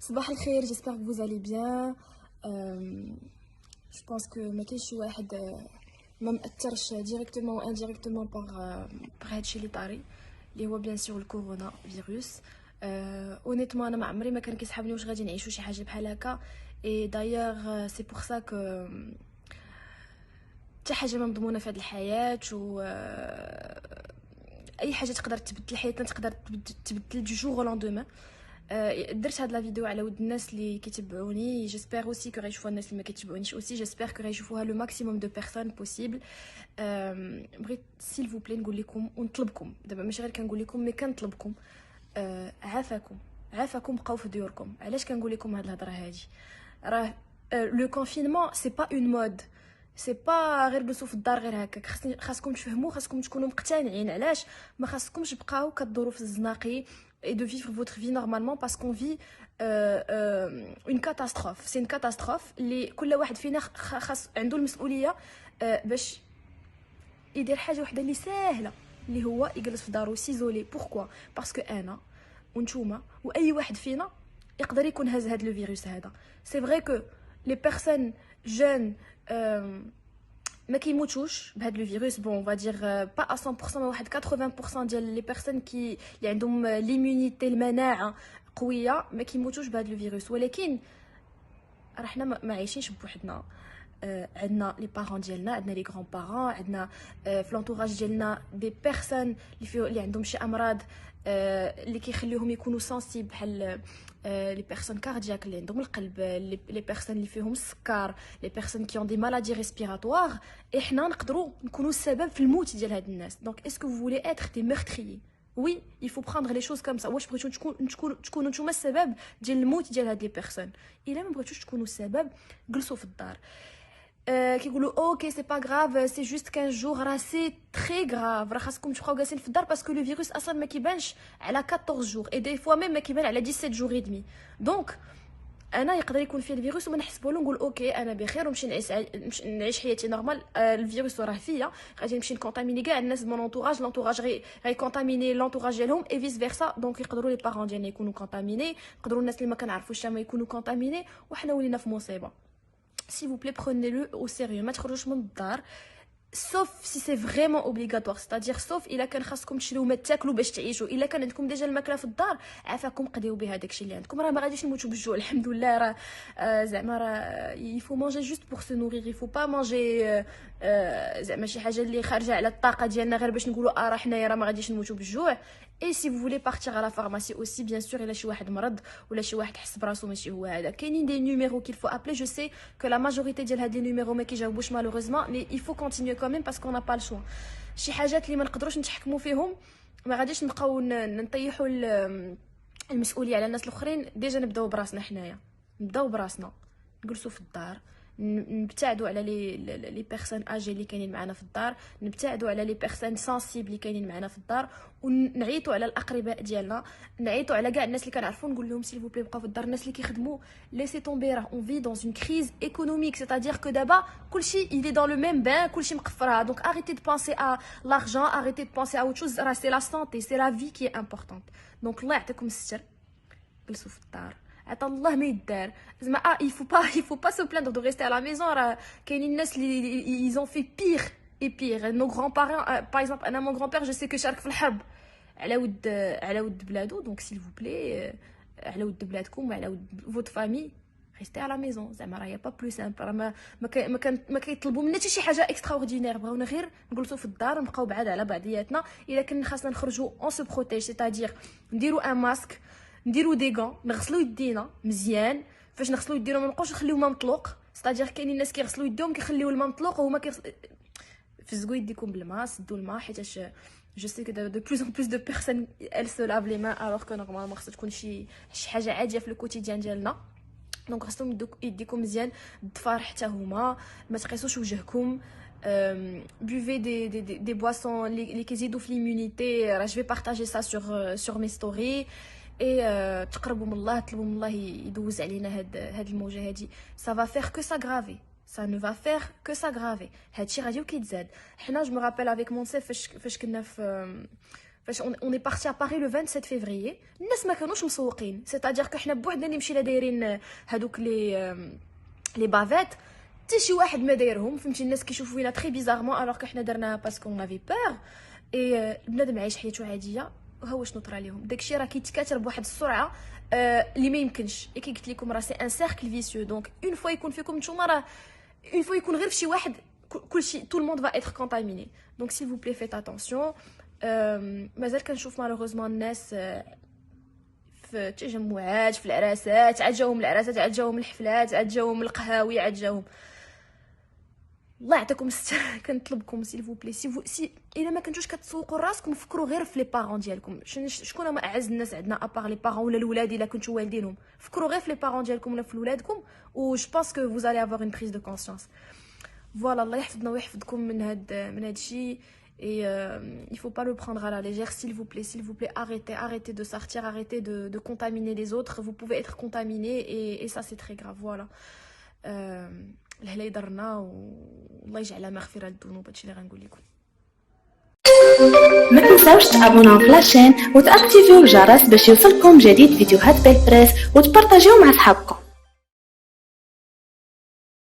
صباح الخير, j'espère que vous allez bien. Euh, je pense que ما كاينش شي واحد ما مأثرش directement ou indirectement par هادشي اللي طاري اللي هو bien sûr الكورونا فيروس. honnêtement انا ما عمري ما كان كيسحبني واش غادي نعيشوا شي حاجه بحال هكا. et d'ailleurs c'est pour ça que حتى حاجه ما مضمونه في هذه الحياه و اي حاجه تقدر تبدل حياتنا, تقدر تبدل du jour au lendemain. درت هاد لا فيديو على ود الناس اللي كيتبعوني. جيسبر اوسي كو غيشوفوها الناس اللي ما كيتبعونيش اوسي. جيسبر كو غيشوفوها لو ماكسيموم دو بيرسون بوسيبل. بغيت سيل فو بلي نقول لكم ونطلبكم دابا, ماشي غير كنقول لكم مي كنطلبكم, عافاكم بقاو في ديوركم. علاش كنقول لكم هاد الهضره هادي؟ راه لو كونفينمون سي با اون مود, سي با غير جلسوا في الدار غير هكاك. خاصكم تفهموا, خاصكم تكونوا مقتنعين علاش ما خاصكمش تبقاو كدوروا في الزناقي et de vivre votre vie normalement parce qu'on vit une catastrophe. C'est une catastrophe اللي كل واحد فينا خاص عنده المسؤوليه باش يدير حاجه وحده اللي ساهله, اللي هو يجلس في دارو سيزولي. بوركوا؟ باسكو انا ونتوما واي واحد فينا يقدر يكون هاز هاد لو فيروس هذا. سي فري كو لي بيرسون جون ما كيموتوش بهذا لو فيروس. بون فا دير با 100%, ما واحد 80% ديال لي بيرسون اللي عندهم ليمونيتي, المناعه قويه, ما كيموتوش بهذا لو فيروس. ولكن راه حنا ما عايشينش بوحدنا. عندنا لي بارون ديالنا, عندنا لي غران بارون, عندنا في لونطوراج ديالنا دي بيرسون اللي عندهم شي امراض اللي كيخليوهم يكونوا سنسيب, بحال لي بيرسون كاردياك اللي عندهم القلب, لي بيرسون اللي فيهم السكر, لي بيرسون كي اون دي مالادي ريسبيراتوار. احنا نقدروا نكونوا السبب في الموت ديال هاد الناس. دونك اسكو vous voulez être des meurtriers? Oui, il faut prendre les choses comme ça. واش بغيتو تكونوا نتوما السبب ديال الموت ديال هاد لي بيرسون؟ الا ما بغيتوش تكونوا السبب, جلسوا في الدار. كيقولوا اوكي سي با غراف, سي جوست 15 جور. راه سي تري غراف, راه خاصكم تبقاو جالسين في الدار باسكو لو فيروس اصلا ما كيبانش على 14 جور اي دي فوا ميم ما كيبان على 17 جور اي دمي. دونك انا يقدر يكون فيه الفيروس وما نحسبوا له, نقول اوكي انا بخير ونمشي نعيش حياتي نورمال. الفيروس راه فيا, غادي نمشي نكونتاميني كاع الناس من لونطوراج غي كونتاميني لونطوراج ديالهم اي فيس فيرسا. دونك يقدروا لي بارون ديالنا يكونوا كونتاميني, يقدروا الناس اللي ما كنعرفوش ما يكونوا كونتاميني, وحنا ولينا في مصيبه. S'il vous plaît, prenez-le au sérieux. ما تخرجوش من الدار sauf si c'est vraiment obligatoire, c'est-à-dire sauf الا كان خاصكم تشريو ما تاكلوا باش تعيشوا. الا كان عندكم ديجا الماكله في الدار, عافاكم قضيو بها داكشي اللي عندكم. راه ما غاديش نموتوا بالجوع الحمد لله. راه زعما راه il faut manger juste pour se nourrir, il faut pas manger زعما شي حاجه اللي خارجه على الطاقه ديالنا غير باش نقولوا راه حنايا راه ما غاديش نموتوا بالجوع. اي سي vous voulez partir à la pharmacie aussi bien sûr, الا شي واحد مرض ولا شي واحد حس براسو ماشي هو هذا, كاينين دي نيميرو qu'il faut appeler. je sais que la majorité ديال هاد لي نيميرو ما كيجاوبوش malheureusement, mais il faut continuer quand même parce qu'on n'a pas le choix. شي حاجات اللي ما نقدروش نتحكموا فيهم ما غاديش نبقاو نطيحوا المسؤوليه على الناس الاخرين. ديجا نبداو براسنا حنايا, نبداو براسنا, نجلسوا في الدار, نبتعدوا على لي بيرسون اجي اللي كاينين معنا في الدار, نبتعدوا على لي بيرسون سنسيبل اللي كاينين معنا في الدار, ونعيطوا على الاقرباء ديالنا, نعيطوا على كاع الناس اللي كنعرفوا, نقول لهم سيل فو بلي بقاو في الدار. الناس اللي كيخدموا ليسي طومبي, راه اون في دون اون كريز ايكونوميك, سيتادير كو دابا كلشي il est dans le même bain, كلشي مقفرها. دونك arrêtez de penser à l'argent, arrêtez de penser à autre chose. راه سي لا سانتي, سي لا في كي امبورطونت. دونك الله يعطيكم الستر, جلسوا في الدار, عطا الله ما يدار. زعما il faut pas se plaindre de rester à la maison. راه كاينين الناس اللي ils ont fait pire et pire. nos grands-parents par exemple, انا mon grand-père je sais que شارك في الحرب على ود بلادو. دونك s'il vous plaît, على ود بلادكم وعلى ود votre famille, restez à la maison. زعما راه با بلو سامبل. ما كيطلبوا منا حتى شي حاجه اكسترا اوردينير. بغاونا غير نجلسوا في الدار, نبقاو بعاد على بعضياتنا. الا كنا خاصنا نخرجوا اون سو بروتيج, سيتادير نديروا ان ماسك, نديروا دي غون, نغسلوا يدينا مزيان. فاش نغسلوا يدينا ما نبقاوش نخليو الماء مطلوق, سيتادير كاينين الناس كيغسلوا يديهم كيخليو الماء مطلوق وهما فزقوا يديكم بالماء, سدوا الماء, حيتاش جو سي كو دو بلوز ان بلوز دو بيرسون ال سو لاف لي مان الوغ كو نورمالمون خاصها تكون شي حاجه عاديه في الكوتيديان ديالنا. دونك خاصكم يديكم مزيان بالضفار حتى هما, ما تقيسوش وجهكم. buvez des boissons les qui aident l'immunité. Je vais partager ça sur mes stories. et تقربوا من الله, طلبوا من الله يدوز علينا هاد الموجه هادي. ça va faire que s'aggraver, ça ne va faire que s'aggraver. هادشي غادي وكيتزاد. حنا جو me rappelle avec mon chef فاش كنا فاش اون بارتي ا باري لو 27 فيفري الناس ما كانوش مسوقين سيتادير كو حنا بوحدنا اللي مشينا دايرين هادوك لي بافيت حتى شي واحد ما دايرهم فهمتي الناس كيشوفوا فينا تري بيزارمون الوغ كو حنا درناها باسكو اون افي بور اي بنادم عايش حياته عاديه وها واش نطرى ليهم داكشي راه كيتكاثر بواحد السرعه اللي ما يمكنش كي قلت لكم راه سي ان سيركل فيسيو دونك اون فوا يكون فيكم نتوما راه اون فوا يكون غير في شي واحد كلشي tout le monde va être contaminé donc s'il vous plaît faites attention مازال كنشوف مالوغوزمون الناس في التجمعات في العراسات عاد جاوهم العراسات عاد جاوهم الحفلات عاد جاوهم القهاوي عاد جاوهم الله يعطيكم الستر كنطلبكم سيل فو بلي سي الا ما كنتوش كتسوقوا راسكم فكروا غير في لي بارون ديالكم شكون هما اعز الناس عندنا ابار لي بارون ولا الولاد الا كنتو والدينهم فكروا غير في لي بارون ديالكم ولا في ولادكم و جو بونس كو فوز allez avoir une prise de conscience فوالا الله يحفظنا ويحفظكم من هاد الشيء et il faut pas le prendre à la légère s'il vous plaît arrêtez de sortir arrêtez de contaminer les autres vous pouvez être contaminé et ça c'est très grave voilà الهلا يضرنا والله يجعلها مغفرة للذنوب هادشي اللي غنقول لكم ما تنساوش تابوناو في لاشين وتاكتيفيو الجرس باش يوصلكم جديد فيديوهات بالبريس وتبارطاجيو مع صحابكم.